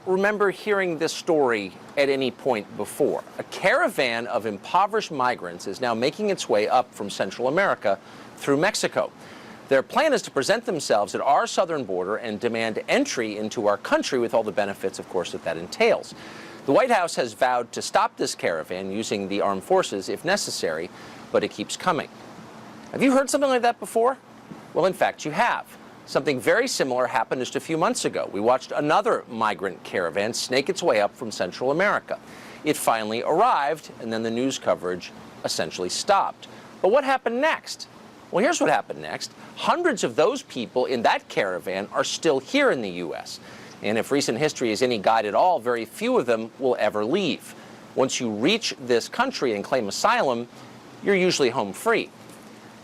Remember hearing this story at any point before. A caravan of impoverished migrants is now making its way up from Central America through Mexico. Their plan is to present themselves at our southern border and demand entry into our country with all the benefits, of course, that entails. The White House has vowed to stop this caravan using the armed forces if necessary, but it keeps coming. Have you heard something like that before? Well, in fact, you have. Something very similar happened just a few months ago. We watched another migrant caravan snake its way up from Central America. It finally arrived, and then the news coverage essentially stopped. But what happened next? Well, here's what happened next. Hundreds of those people in that caravan are still here in the U.S. And if recent history is any guide at all, very few of them will ever leave. Once you reach this country and claim asylum, you're usually home free.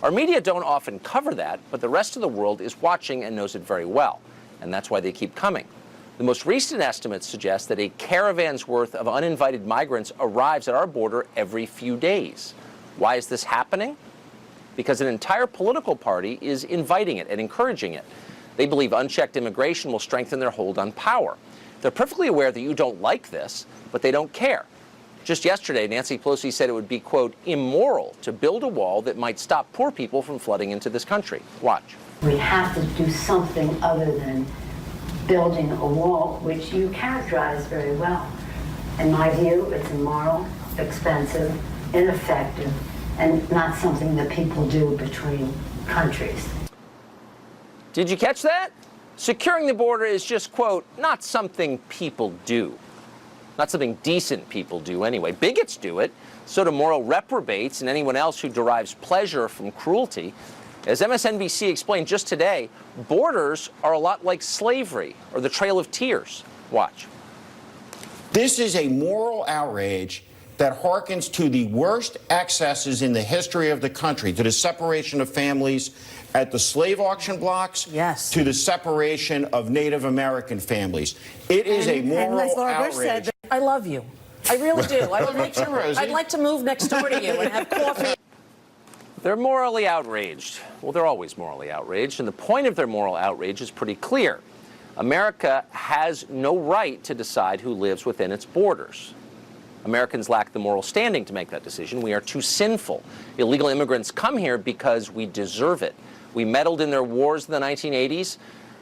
Our media don't often cover that, but the rest of the world is watching and knows it very well, and that's why they keep coming. The most recent estimates suggest that a caravan's worth of uninvited migrants arrives at our border every few days. Why is this happening? Because an entire political party is inviting it and encouraging it. They believe unchecked immigration will strengthen their hold on power. They're perfectly aware that you don't like this, but they don't care. Just yesterday, Nancy Pelosi said it would be, quote, immoral to build a wall that might stop poor people from flooding into this country. Watch. We have to do something other than building a wall, which you characterize very well. In my view, it's immoral, expensive, ineffective, and not something that people do between countries. Did you catch that? Securing the border is just, quote, not something people do. Not something decent people do anyway. Bigots do it, so do moral reprobates and anyone else who derives pleasure from cruelty. As MSNBC explained just today, borders are a lot like slavery or the Trail of Tears. Watch. This is a moral outrage that harkens to the worst excesses in the history of the country, to the separation of families at the slave auction blocks, yes, to the separation of Native American families. It is a moral as Laura Bush outrage. said, I love you. I really do. I'd like to move next door to you and have coffee. They're morally outraged. Well, they're always morally outraged, and the point of their moral outrage is pretty clear. America has no right to decide who lives within its borders. Americans lack the moral standing to make that decision. We are too sinful. Illegal immigrants come here because we deserve it. We meddled in their wars in the 1980s.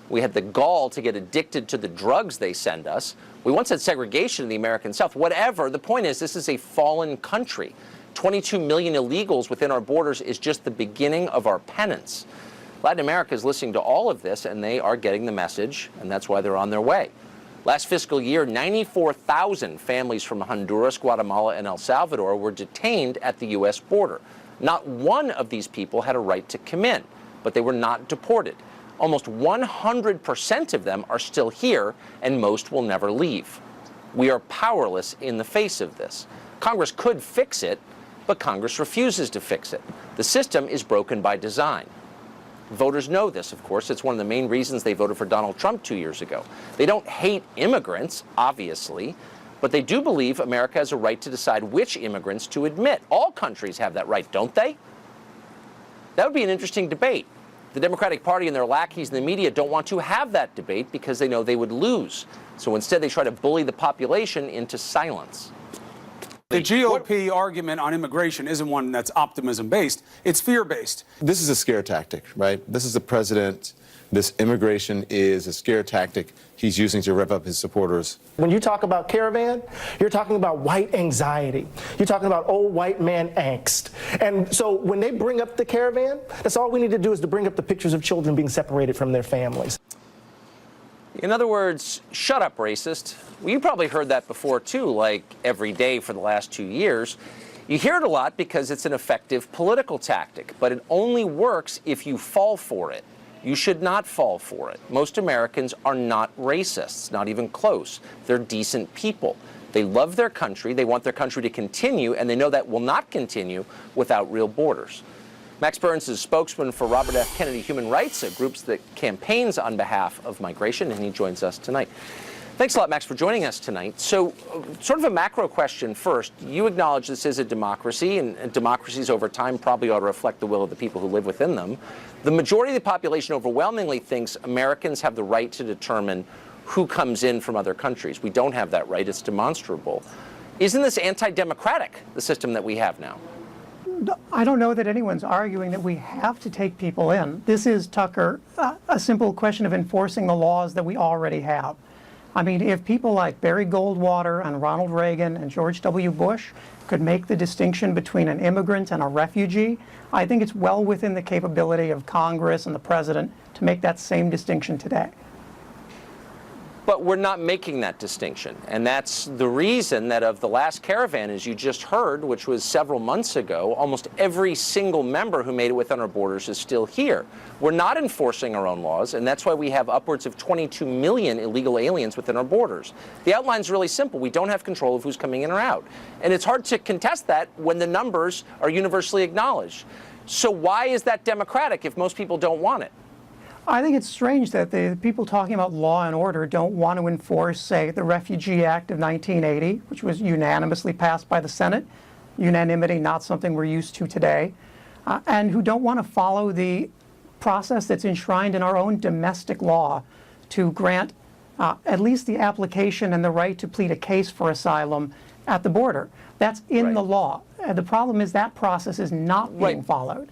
We had the gall to get addicted to the drugs they send us. We once had segregation in the American South. Whatever, the point is this is a fallen country. 22 million illegals within our borders is just the beginning of our penance. Latin America is listening to all of this, and they are getting the message, and that's why they're on their way. Last fiscal year, 94,000 families from Honduras, Guatemala, and El Salvador were detained at the U.S. border. Not one of these people had a right to come in, but they were not deported. Almost 100% of them are still here, and most will never leave. We are powerless in the face of this. Congress could fix it, but Congress refuses to fix it. The system is broken by design. Voters know this, of course. It's one of the main reasons they voted for Donald Trump 2 years ago. They don't hate immigrants, obviously, but they do believe America has a right to decide which immigrants to admit. All countries have that right, don't they? That would be an interesting debate. The Democratic Party and their lackeys in the media don't want to have that debate because they know they would lose. So instead, they try to bully the population into silence. The GOP argument on immigration isn't one that's optimism-based. It's fear-based. This is a scare tactic, right? This is the president. This immigration is a scare tactic he's using to rev up his supporters. When you talk about caravan, you're talking about white anxiety. You're talking about old white man angst. And so when they bring up the caravan, that's all we need to do is to bring up the pictures of children being separated from their families. In other words, shut up, racist. Well, you probably heard that before, too, like every day for the last 2 years. You hear it a lot because it's an effective political tactic, but it only works if you fall for it. You should not fall for it. Most Americans are not racists, not even close. They're decent people. They love their country, they want their country to continue, and they know that will not continue without real borders. Max Burns is spokesman for Robert F. Kennedy Human Rights, a group that campaigns on behalf of migration, and he joins us tonight. Thanks a lot, Max, for joining us tonight. So, sort of a macro question first. You acknowledge this is a democracy, and democracies over time probably ought to reflect the will of the people who live within them. The majority of the population overwhelmingly thinks Americans have the right to determine who comes in from other countries. We don't have that right. It's demonstrable. Isn't this anti-democratic, the system that we have now? I don't know that anyone's arguing that we have to take people in. This is, Tucker, a simple question of enforcing the laws that we already have. I mean, if people like Barry Goldwater and Ronald Reagan and George W. Bush could make the distinction between an immigrant and a refugee, I think it's well within the capability of Congress and the president to make that same distinction today. But we're not making that distinction. And that's the reason that of the last caravan, as you just heard, which was several months ago, almost every single member who made it within our borders is still here. We're not enforcing our own laws, and that's why we have upwards of 22 million illegal aliens within our borders. The outline's really simple. We don't have control of who's coming in or out. And it's hard to contest that when the numbers are universally acknowledged. So why is that democratic if most people don't want it? I think it's strange that the people talking about law and order don't want to enforce, say, the Refugee Act of 1980, which was unanimously passed by the Senate. Unanimity, not something we're used to today. And who don't want to follow the process that's enshrined in our own domestic law to grant at least the application and the right to plead a case for asylum at the border. That's in the law. The problem is that process is not being followed.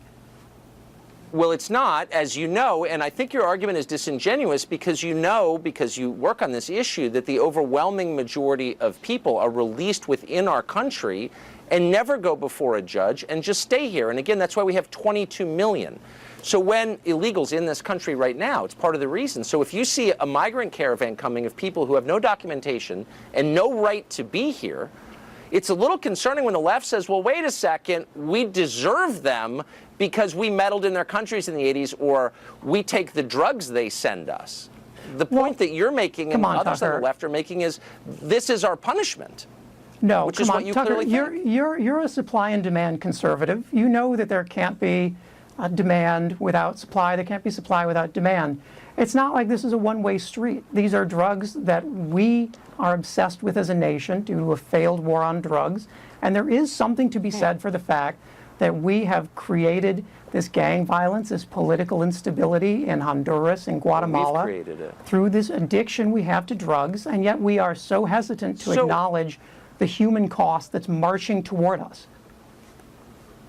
Well, it's not, as you know, and I think your argument is disingenuous because you know, because you work on this issue, that the overwhelming majority of people are released within our country and never go before a judge and just stay here. And again, that's why we have 22 million. So when illegals in this country right now, it's part of the reason. So if you see a migrant caravan coming of people who have no documentation and no right to be here, it's a little concerning when the left says, well, wait a second, we deserve them because we meddled in their countries in the 80s, or we take the drugs they send us. The point that you're making and others on the left are making is this is our punishment. No, which is what you Tucker, clearly think. You're a supply and demand conservative. You know that there can't be demand without supply. There can't be supply without demand. It's not like this is a one-way street. These are drugs that we are obsessed with as a nation due to a failed war on drugs. And there is something to be said for the fact that we have created this gang violence, this political instability in Honduras and Guatemala. We've created it. Through this addiction we have to drugs, and yet we are so hesitant to acknowledge the human cost that's marching toward us.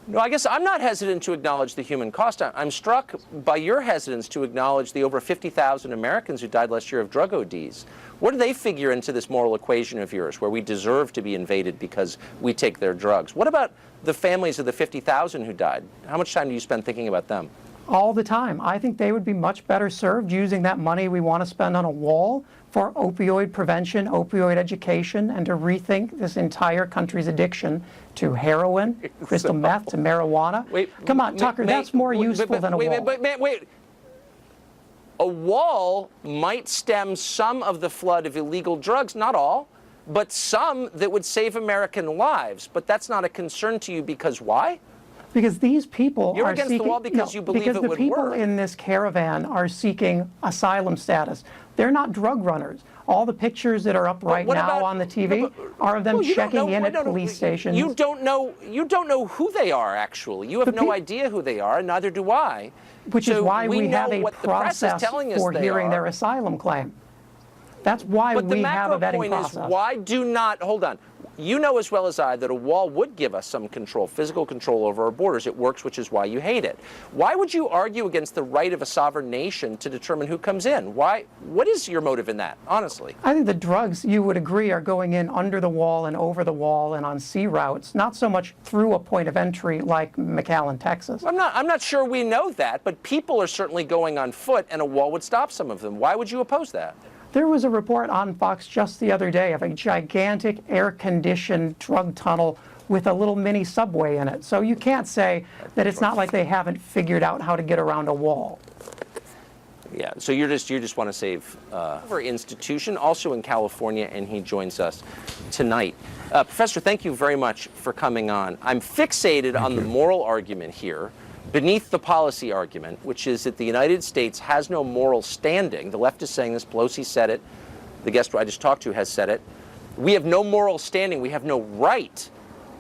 No, I guess I'm not hesitant to acknowledge the human cost. I'm struck by your hesitance to acknowledge the over 50,000 Americans who died last year of drug ODs. Where do they figure into this moral equation of yours, where we deserve to be invaded because we take their drugs? What about the families of the 50,000 who died? How much time do you spend thinking about them? All the time. I think they would be much better served using that money we want to spend on a wall for opioid prevention, opioid education, and to rethink this entire country's addiction to heroin, crystal meth, to marijuana. Come on, Tucker, that's more useful than a wall. Wait. A wall might stem some of the flood of illegal drugs, not all, but some that would save American lives. But that's not a concern to you because why? Because these people You're are against seeking, the wall because you believe because it the would people work. in this caravan are seeking asylum status. They're not drug runners. All the pictures that are up right now on the TV are of them checking in at police stations. You don't know who they are, actually. You have no idea who they are, and neither do I. Which is why we have a what the press is process telling us for they hearing are. their asylum claim. That's why we have a vetting process. But the macro point is, why do not, hold on, you know as well as I that a wall would give us some control, physical control over our borders. It works, which is why you hate it. Why would you argue against the right of a sovereign nation to determine who comes in? Why? What is your motive in that, honestly? I think the drugs, you would agree, are going in under the wall and over the wall and on sea routes, not so much through a point of entry like McAllen, Texas. I'm not sure we know that, but people are certainly going on foot, and a wall would stop some of them. Why would you oppose that? There was a report on Fox just the other day of a gigantic air-conditioned drug tunnel with a little mini subway in it. So you can't say that it's not like they haven't figured out how to get around a wall. Yeah, so you just want to save our institution, also in California, and he joins us tonight. Professor, thank you very much for coming on. I'm fixated on the moral argument here, beneath the policy argument, which is that the United States has no moral standing. The left is saying this. Pelosi said it. The guest I just talked to has said it. We have no moral standing. We have no right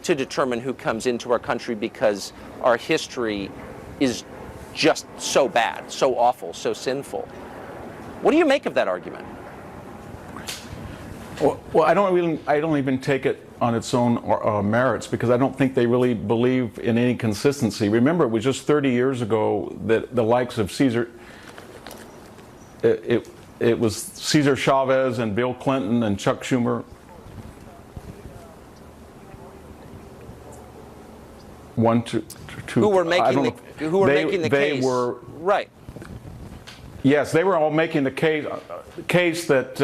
to determine who comes into our country because our history is just so bad, so awful, so sinful. What do you make of that argument? Well, I don't even take it on its own merits, because I don't think they really believe in any consistency. Remember, it was just 30 years ago that the likes of Cesar, it was Cesar Chavez and Bill Clinton and Chuck Schumer. Who were making the case? Were, right. Yes, they were all making the case that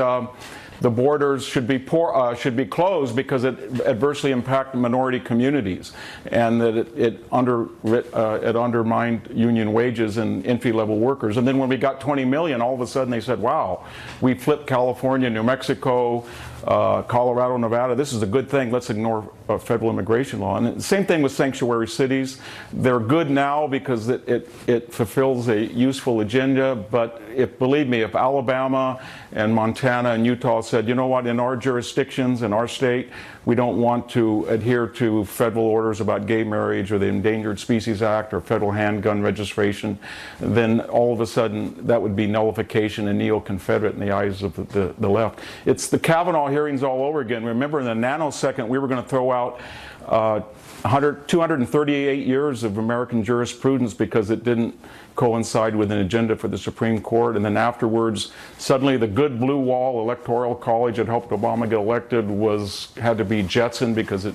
the borders should be closed because it adversely impacted minority communities, and that it undermined union wages and entry-level workers. And then when we got 20 million, all of a sudden they said, wow, we flipped California, New Mexico, Colorado, Nevada. This is a good thing. Let's ignore federal immigration law. And the same thing with sanctuary cities. They're good now because it fulfills a useful agenda. But believe me, if Alabama and Montana and Utah said, you know what, in our jurisdictions, in our state, we don't want to adhere to federal orders about gay marriage or the Endangered Species Act or federal handgun registration, then all of a sudden that would be nullification and neo-Confederate in the eyes of the left. It's the Kavanaugh hearings all over again. Remember, in the nanosecond, we were going to throw out 238 years of American jurisprudence because it didn't coincide with an agenda for the Supreme Court. And then afterwards, suddenly the good blue wall electoral college that helped Obama get elected had to be jettisoned because it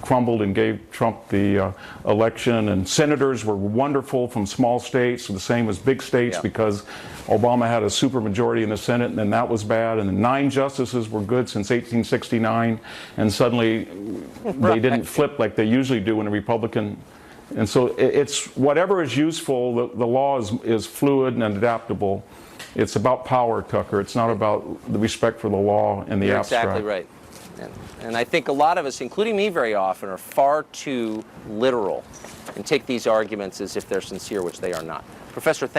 crumbled and gave Trump the election. And senators were wonderful from small states, the same as big states, because Obama had a supermajority in the Senate, and then that was bad. And the 9 justices were good since 1869, and suddenly they didn't flip like they usually do in a Republican. And so it's whatever is useful. The law is fluid and adaptable. It's about power, Tucker. It's not about the respect for the law and the abstract. You're exactly right. And I think a lot of us, including me very often, are far too literal and take these arguments as if they're sincere, which they are not. Professor, thank you.